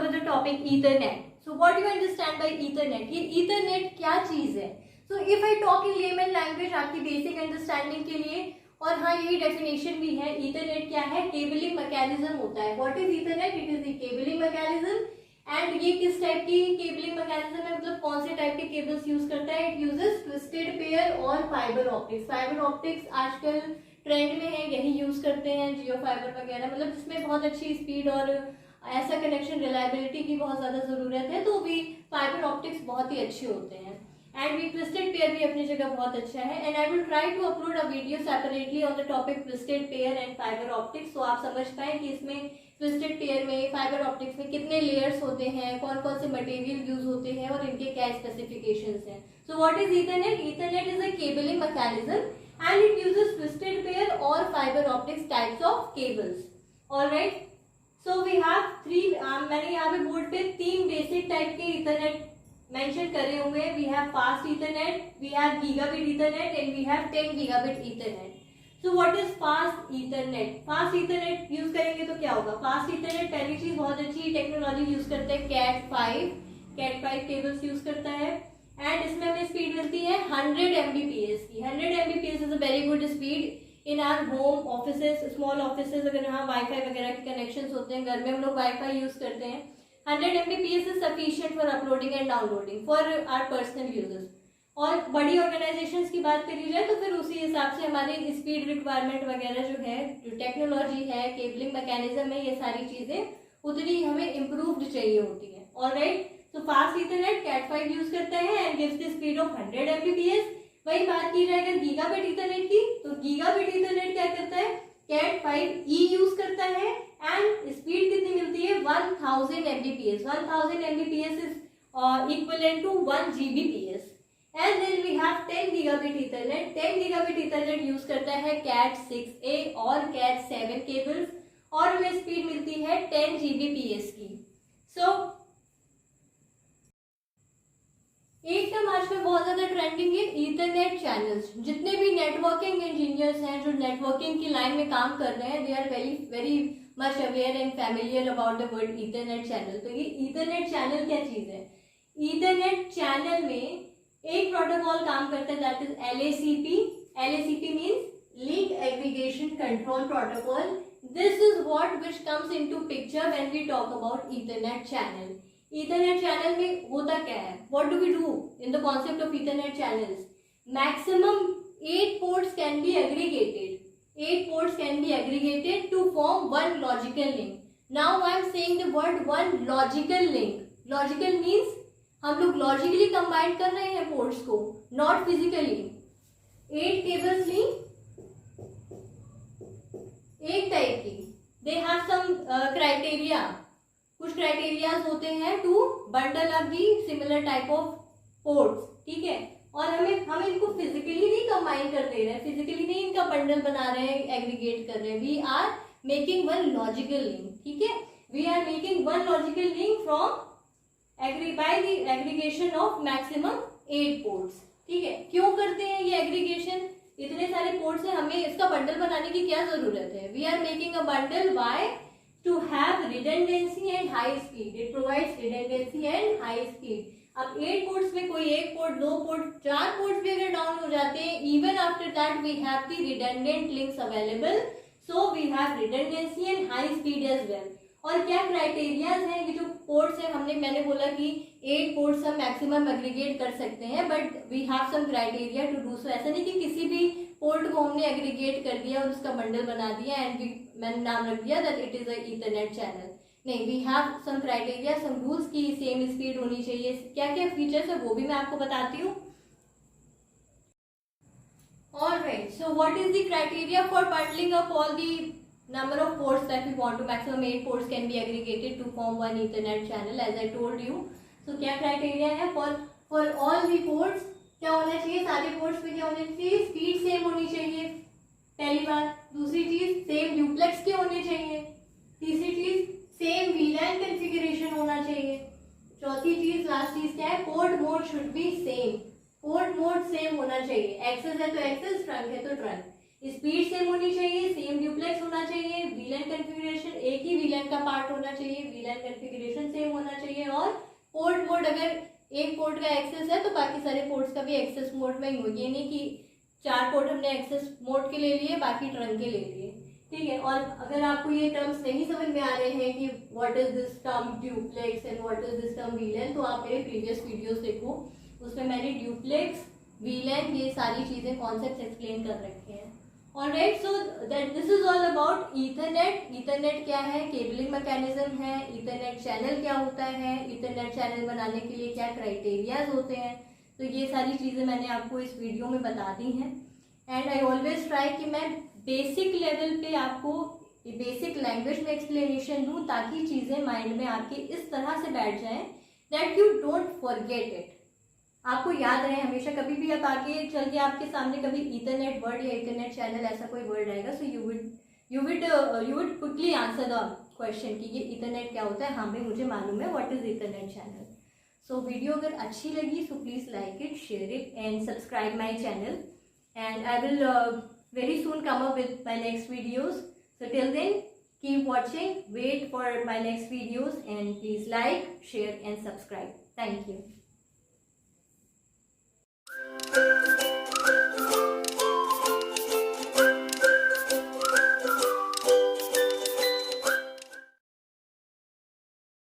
cover the topic Ethernet. So what do you understand by Ethernet? ये Ethernet क्या चीज है? So if I talk in layman language आपकी basic understanding के लिए, और हाँ यही definition भी है, Ethernet क्या है? Cabling mechanism होता है. What is Ethernet? It is the cabling mechanism. And ये किस टाइप की cabling mechanism है, मतलब कौन से टाइप के cables यूज करता है? It uses twisted pair और fiber optics. Fiber optics आजकल ट्रेंड में है, यही यूज करते हैं, जियो फाइबर वगैरह, मतलब जिसमें बहुत अच्छी स्पीड और ऐसा कनेक्शन रिलायबिलिटी की बहुत ज्यादा जरूरत है, तो भी फाइबर ऑप्टिक्स बहुत ही अच्छे होते हैं. एंड वी ट्विस्टेड पेयर भी अपनी जगह बहुत अच्छा है. And I will try to upload a video separately on the topic twisted pair and fibre optics, तो आप समझ पाए कि इसमें ट्विस्टेड पेयर में, फाइबर ऑप्टिक्स में कितने लेयर्स होते हैं, कौन कौन से मटेरियल यूज होते हैं और इनके क्या स्पेसिफिकेशंस हैं. So what is Ethernet? Ethernet is a cabling mechanism and it uses twisted pair or fiber optics types of cables. All right. So we have three. मैंने यहाँ पे बोर्ड पे 3 बेसिक टाइप के Ethernet मेंशन करे हुए हैं. We have fast Ethernet, we have gigabit Ethernet and we have 10 gigabit Ethernet. So what is fast Ethernet? Fast Ethernet use करेंगे तो क्या होगा? Fast Ethernet पहली चीज बहुत अच्छी टेक्नोलॉजी यूज करते हैं, Cat5 केबल्स यूज करता है. एंड इसमें हमें स्पीड मिलती है 100 Mbps की. 100 Mbps is a very good speed in our home offices, small offices. अगर यहाँ वाईफाई वगैरह के कनेक्शंस होते हैं, घर में हम लोग वाईफाई यूज करते हैं. 100 Mbps is sufficient for uploading and downloading for our personal users. और बड़ी ऑर्गेनाइजेशंस की बात करी जाए तो फिर उसी हिसाब से हमारी स्पीड रिक्वायरमेंट वगैरह जो है, जो टेक्नोलॉजी है, केबलिंग मैकेनिज्म है, ये सारी चीजें उतनी हमें इम्प्रूव्ड चाहिए होती है. ऑलराइट. तो फास्ट ईथरनेट Cat5 यूज करता है and gives the speed of 100 Mbps. वही बात की जाए अगर गीगाबिट ईथरनेट की, तो गीगाबिट ईथरनेट क्या करता है? Cat5e यूज करता है एंड स्पीड कितनी मिलती है? 1000 Mbps. 1000 Mbps is equivalent to 1 Gbps. And then we have 10 gigabit Ethernet. 10 gigabit Ethernet use करता है Cat6a और Cat7 केबल्स और हमें स्पीड मिलती है 10 Gbps की. सो एक टर्म आजकल बहुत ज्यादा ट्रेंडिंग है, ईथरनेट चैनल्स. जितने भी नेटवर्किंग इंजीनियर्स हैं जो नेटवर्किंग की लाइन में काम कर रहे हैं, they are very much aware and familiar about the word Ethernet channel. तो ये ईथरनेट चैनल क्या चीज है? ईथरनेट चैनल में एक प्रोटोकॉल काम करता है, that is LACP. LACP means link aggregation control protocol. This is what which comes into picture when we talk about Ethernet channel. Ethernet channel में होता क्या है? What do we do in the concept of Ethernet channels? Maximum 8 ports can be aggregated. 8 ports can be aggregated to form one logical link. Now I am saying the word one logical link. Logical means हम लोग logically combine कर रहे हैं ports को, not physically. 8 cables ली, एक type की. They have some criteria. कुछ criterias होते हैं to bundle up the similar type of ports. ठीक है. और हम इनको फिजिकली नहीं कंबाइन कर दे रहे हैं, फिजिकली नहीं इनका बंडल बना रहे हैं, एग्रीगेट कर रहे हैं. We are making one logical link. ठीक है. We are making one logical link from by the aggregation of maximum 8 ports. ठीक है. क्यों करते हैं ये एग्रीगेशन? इतने सारे पोर्ट्स है, हमें इसका बंडल बनाने की क्या जरूरत है? We are making a bundle by to have redundancy and high speed. It provides redundancy and high speed. अब 8 ports में कोई 1 port, 2 port, 4 ports भी अगर डाउन हो जाते हैं, even after that we have the redundant links available. So we have redundancy and high speed as well. और क्या क्राइटेरियाज हैं? ये जो पोर्ट्स हैं, मैंने बोला कि 8 पोर्ट्स हम मैक्सिमम एग्रीगेट कर सकते हैं, but we have some criteria to do so. ऐसा नहीं कि किसी भी पोर्ट को हमने एग्रीगेट कर दिया और उसका बंडल बना दिया एंड मैंने नाम रख दिया that it is a ethernet channel. नहीं, we have some criteria, some rules की सेम स्पीड होनी चाहिए. क्या क्या फीचर्स है वो भी मैं आपको बताती हूँ. Alright. So what is the criteria for bundling up all the number of ports that we want to? Maximum 8 ports can be aggregated to form one Ethernet channel, as I told you. So क्या criteria है? for all the ports क्या होना चाहिए? सारे ports में क्या होना चाहिए? स्पीड सेम होनी चाहिए, पहली बात. दूसरी चीज सेम ड्यूप्लेक्स के होने चाहिए. तीसरी चीज सेम VLAN कॉन्फ़िगरेशन होना चाहिए. चौथी चीज, लास्ट चीज क्या है? Port mode should be same. Port mode same होना चाहिए. एक्सेस है तो एक्सेस, ट्रंक है तो ट्रंक. स्पीड सेम होनी चाहिए, सेम ड्यूप्लेक्स होना चाहिए, वीलैन कॉन्फ़िगरेशन एक ही वीलैन का पार्ट होना चाहिए, वीलैन कॉन्फ़िगरेशन सेम होना चाहिए, और पोर्ट मोड अगर एक पोर्ट का एक्सेस है तो बाकी सारे पोर्ट्स का भी एक्सेस मोड में ही हो। ये नहीं कि 4 पोर्ट हमने एक्सेस मोड के ले लिए, बाकी ट्रंक के ले लिए, ठीक है। और अगर आपको ये टर्म्स नहीं समझ में आ रहे हैं कि what is this term duplex and what is this term VLAN, तो आप मेरे प्रीवियस वीडियोस देखो, उसमें मैंने ड्यूप्लेक्स, वीलैन, ये सारी चीजें कॉन्सेप्ट्स एक्सप्लेन कर रखे हैं। Alright, so that this is all about Ethernet. Ethernet क्या है, केबलिंग मैकेनिज्म है। ईथरनेट चैनल क्या होता है, ईथरनेट चैनल बनाने के लिए क्या क्राइटेरियाज होते हैं, तो ये सारी चीजें मैंने आपको इस वीडियो में बता दी हैं। एंड आई ऑलवेज ट्राई कि मैं बेसिक लेवल पे आपको बेसिक लैंग्वेज में एक्सप्लेनेशन दूं, ताकि चीजें माइंड में आपके इस तरह से बैठ जाएं that you don't forget it, आपको याद रहे हमेशा। कभी भी आप आगे चल के आपके सामने कभी ईथरनेट वर्ड या ईथरनेट चैनल ऐसा कोई वर्ड आएगा, so you would quickly answer the question कि ये ईथरनेट क्या होता है। हाँ भाई मुझे मालूम है what is Ethernet channel. So video अगर अच्छी लगी so please like it, share it and subscribe my channel, and I will very soon come up with my next videos. So till then, keep watching, wait for my next videos, and please like, share and subscribe. Thank you.